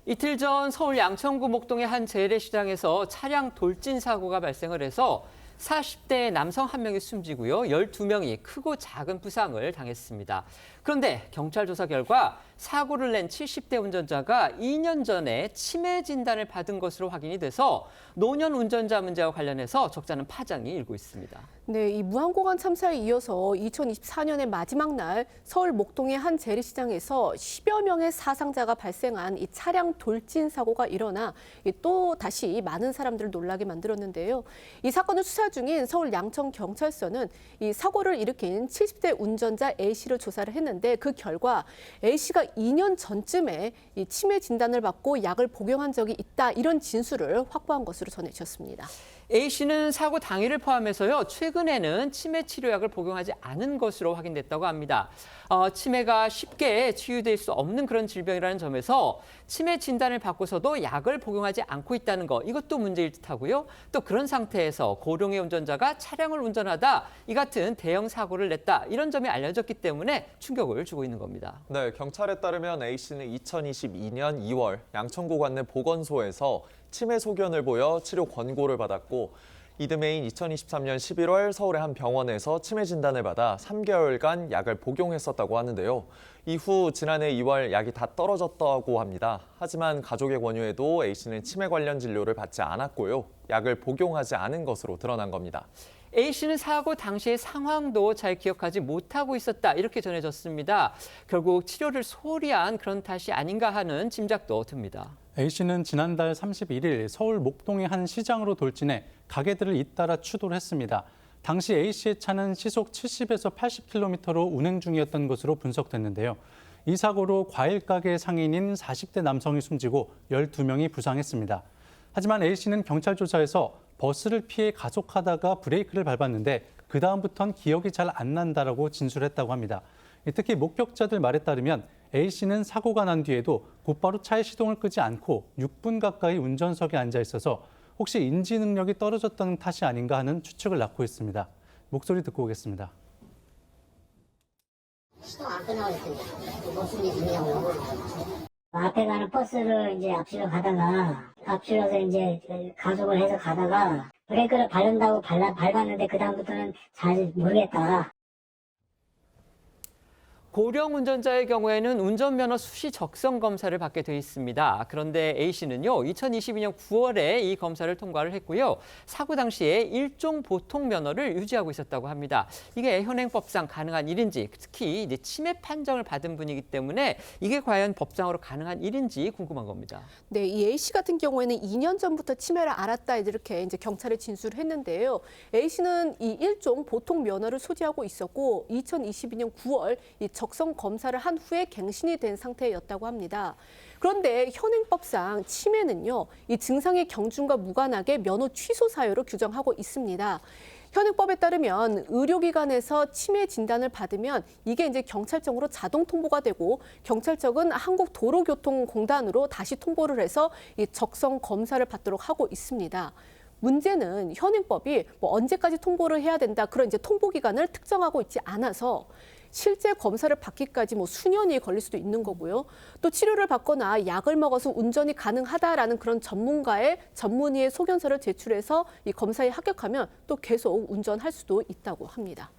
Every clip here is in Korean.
이틀 전 서울 양천구 목동의 한 재래시장에서 차량 돌진 사고가 발생을 해서 40대 남성 1명이 숨지고요. 12명이 크고 작은 부상을 당했습니다. 그런데 경찰 조사 결과 사고를 낸 70대 운전자가 2년 전에 치매 진단을 받은 것으로 확인이 돼서 노년 운전자 문제와 관련해서 적잖은 파장이 일고 있습니다. 네, 이 무한공항 참사에 이어서 2024년의 마지막 날 서울 목동의 한 재래시장에서 10여 명의 사상자가 발생한 이 차량 돌진 사고가 일어나 또 다시 많은 사람들을 놀라게 만들었는데요. 이 사건을 수사 중인 서울 양천경찰서는 이 사고를 일으킨 70대 운전자 A씨를 조사를 했는데 그 결과 A씨가 2년 전쯤에 이 치매 진단을 받고 약을 복용한 적이 있다 이런 진술을 확보한 것으로 전해졌습니다. A씨는 사고 당일을 포함해서요, 최근에는 치매 치료약을 복용하지 않은 것으로 확인됐다고 합니다. 치매가 쉽게 치유될 수 없는 그런 질병이라는 점에서 치매 진단을 받고서도 약을 복용하지 않고 있다는 거, 이것도 문제일 듯하고요. 또 그런 상태에서 고령의 운전자가 차량을 운전하다 이 같은 대형 사고를 냈다, 이런 점이 알려졌기 때문에 충격을 주고 있는 겁니다. 네, 경찰에 따르면 A씨는 2022년 2월 양천구 관내 보건소에서 치매 소견을 보여 치료 권고를 받았고 이듬해인 2023년 11월 서울의 한 병원에서 치매 진단을 받아 3개월간 약을 복용했었다고 하는데요. 이후 지난해 2월 약이 다 떨어졌다고 합니다. 하지만 가족의 권유에도 A씨는 치매 관련 진료를 받지 않았고요. 약을 복용하지 않은 것으로 드러난 겁니다. A씨는 사고 당시의 상황도 잘 기억하지 못하고 있었다, 이렇게 전해졌습니다. 결국 치료를 소홀히 한 그런 탓이 아닌가 하는 짐작도 듭니다. A씨는 지난달 31일 서울 목동의 한 시장으로 돌진해 가게들을 잇따라 추돌을 했습니다. 당시 A씨의 차는 시속 70에서 80km로 운행 중이었던 것으로 분석됐는데요. 이 사고로 과일 가게 상인인 40대 남성이 숨지고 12명이 부상했습니다. 하지만 A씨는 경찰 조사에서 버스를 피해 가속하다가 브레이크를 밟았는데 그다음부터는 기억이 잘 안 난다라고 진술했다고 합니다. 특히 목격자들 말에 따르면 A씨는 사고가 난 뒤에도 곧바로 차의 시동을 끄지 않고 6분 가까이 운전석에 앉아 있어서 혹시 인지 능력이 떨어졌던 탓이 아닌가 하는 추측을 낳고 있습니다. 목소리 듣고 오겠습니다. 시동 안 끄냐고 했더니 무슨 일이냐고. 앞에 가는 버스를 이제 앞질러 가다가 앞질러서 이제 가속을 해서 가다가 브레이크를 밟는다고 밟았는데 그다음부터는 잘 모르겠다. 고령 운전자의 경우에는 운전면허 수시 적성 검사를 받게 돼 있습니다. 그런데 A씨는요, 2022년 9월에 이 검사를 통과를 했고요. 사고 당시에 일종 보통 면허를 유지하고 있었다고 합니다. 이게 현행법상 가능한 일인지, 특히 이제 치매 판정을 받은 분이기 때문에 이게 과연 법상으로 가능한 일인지 궁금한 겁니다. 네, 이 A씨 같은 경우에는 2년 전부터 치매를 알았다 이렇게 이제 경찰에 진술했는데요. A씨는 이 일종 보통 면허를 소지하고 있었고 2022년 9월 이 적성 검사를 한 후에 갱신이 된 상태였다고 합니다. 그런데 현행법상 치매는요, 이 증상의 경중과 무관하게 면허 취소 사유로 규정하고 있습니다. 현행법에 따르면 의료기관에서 치매 진단을 받으면 이게 이제 경찰청으로 자동 통보가 되고 경찰청은 한국도로교통공단으로 다시 통보를 해서 이 적성 검사를 받도록 하고 있습니다. 문제는 현행법이 언제까지 통보를 해야 된다 그런 이제 통보 기간을 특정하고 있지 않아서 실제 검사를 받기까지 수년이 걸릴 수도 있는 거고요. 또 치료를 받거나 약을 먹어서 운전이 가능하다라는 그런 전문가의 전문의의 소견서를 제출해서 이 검사에 합격하면 또 계속 운전할 수도 있다고 합니다.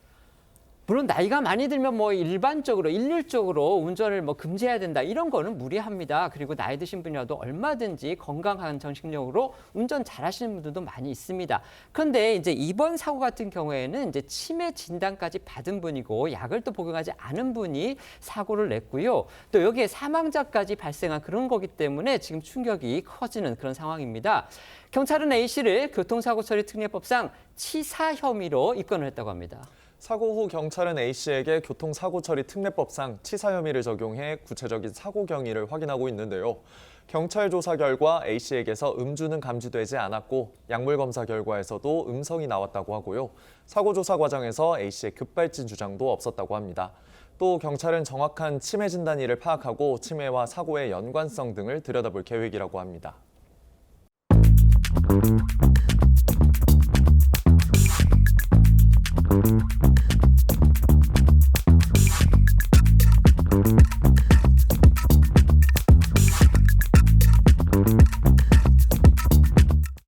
물론 나이가 많이 들면 일반적으로 일률적으로 운전을 금지해야 된다, 이런 거는 무리합니다. 그리고 나이 드신 분이라도 얼마든지 건강한 정신력으로 운전 잘하시는 분들도 많이 있습니다. 그런데 이제 이번 사고 같은 경우에는 이제 치매 진단까지 받은 분이고 약을 또 복용하지 않은 분이 사고를 냈고요. 또 여기에 사망자까지 발생한 그런 거기 때문에 지금 충격이 커지는 그런 상황입니다. 경찰은 A씨를 교통사고 처리 특례법상 치사 혐의로 입건을 했다고 합니다. 사고 후 경찰은 A씨에게 교통사고 처리 특례법상 치사 혐의를 적용해 구체적인 사고 경위를 확인하고 있는데요. 경찰 조사 결과 A씨에게서 음주는 감지되지 않았고 약물 검사 결과에서도 음성이 나왔다고 하고요. 사고 조사 과정에서 A씨의 급발진 주장도 없었다고 합니다. 또 경찰은 정확한 치매 진단일을 파악하고 치매와 사고의 연관성 등을 들여다볼 계획이라고 합니다.